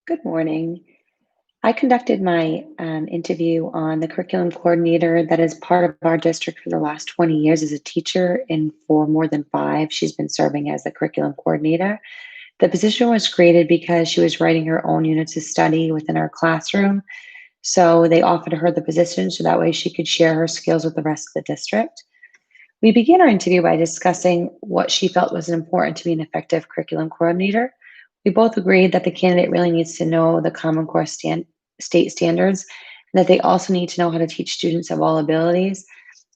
Good morning. I conducted my interview on the curriculum coordinator that is part of our district for the last 20 years as a teacher, and for more than five, she's been serving as the curriculum coordinator. The position was created because she was writing her own units of study within our classroom. So they offered her the position so that way she could share her skills with the rest of the district. We began our interview by discussing what she felt was important to be an effective curriculum coordinator. We both agreed that the candidate really needs to know the Common Core state standards and that they also need to know how to teach students of all abilities.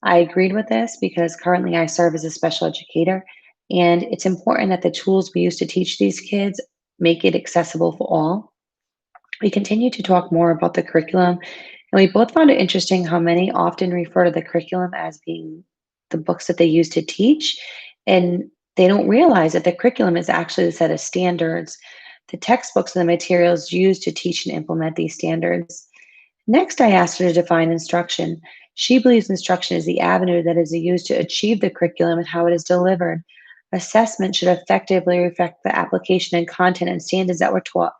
I agreed with this because currently I serve as a special educator, and it's important that the tools we use to teach these kids make it accessible for all. We continued to talk more about the curriculum, and we both found it interesting how many often refer to the curriculum as being the books that they use to teach, and they don't realize that the curriculum is actually a set of standards, the textbooks and the materials used to teach and implement these standards. Next, I asked her to define instruction. She believes instruction is the avenue that is used to achieve the curriculum and how it is delivered. Assessment should effectively reflect the application and content and standards that were taught.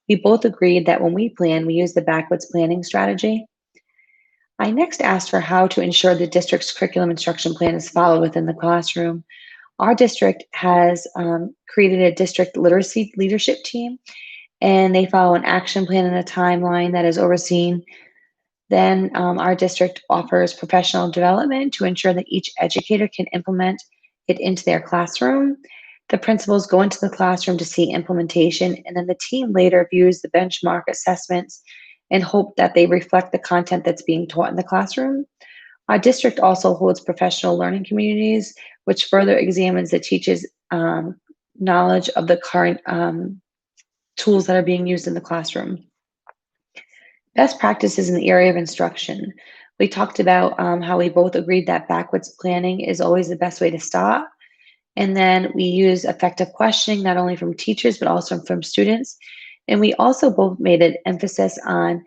We both agreed that when we plan, we use the backwards planning strategy. I next asked her how to ensure the district's curriculum instruction plan is followed within the classroom. Our district has created a district literacy leadership team, and they follow an action plan and a timeline that is overseen. Then our district offers professional development to ensure that each educator can implement it into their classroom. The principals go into the classroom to see implementation, and then the team later views the benchmark assessments and hope that they reflect the content that's being taught in the classroom. Our district also holds professional learning communities, which further examines the teachers' knowledge of the current tools that are being used in the classroom. Best practices in the area of instruction. We talked about how we both agreed that backwards planning is always the best way to start. And then we use effective questioning, not only from teachers, but also from students. And we also both made an emphasis on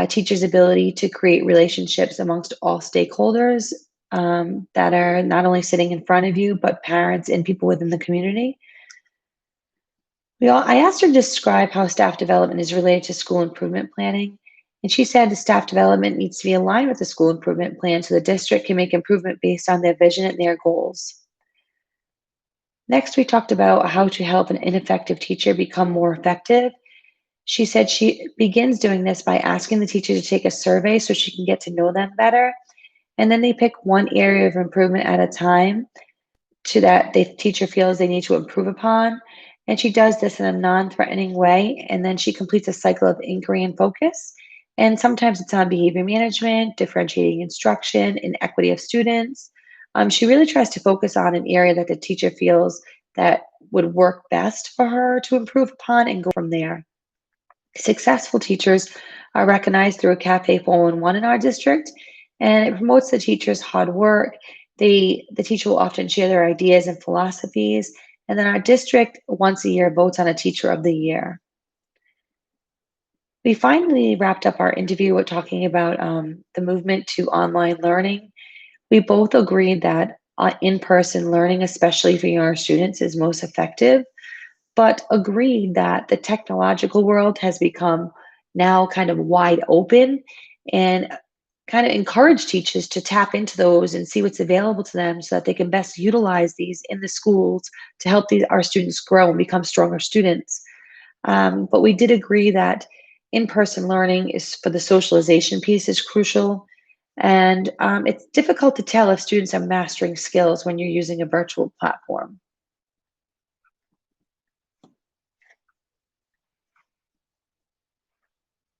teachers' ability to create relationships amongst all stakeholders that are not only sitting in front of you, but parents and people within the community. I asked her to describe how staff development is related to school improvement planning. And she said the staff development needs to be aligned with the school improvement plan so the district can make improvement based on their vision and their goals. Next, we talked about how to help an ineffective teacher become more effective. She said she begins doing this by asking the teacher to take a survey so she can get to know them better. And then they pick one area of improvement at a time to that the teacher feels they need to improve upon. And she does this in a non threatening way. And then she completes a cycle of inquiry and focus. And sometimes it's on behavior management, differentiating instruction, and equity of students. She really tries to focus on an area that the teacher feels that would work best for her to improve upon and go from there. Successful teachers are recognized through a Cafe 411 in our district, and it promotes the teacher's hard work. The teacher will often share their ideas and philosophies, and then our district once a year votes on a teacher of the year. We finally wrapped up our interview with talking about the movement to online learning. We both agreed that in person learning, especially for younger students, is most effective, but agreed that the technological world has become now kind of wide open, and kind of encourage teachers to tap into those and see what's available to them so that they can best utilize these in the schools to help our students grow and become stronger students. But we did agree that in-person learning is for the socialization piece is crucial. And it's difficult to tell if students are mastering skills when you're using a virtual platform.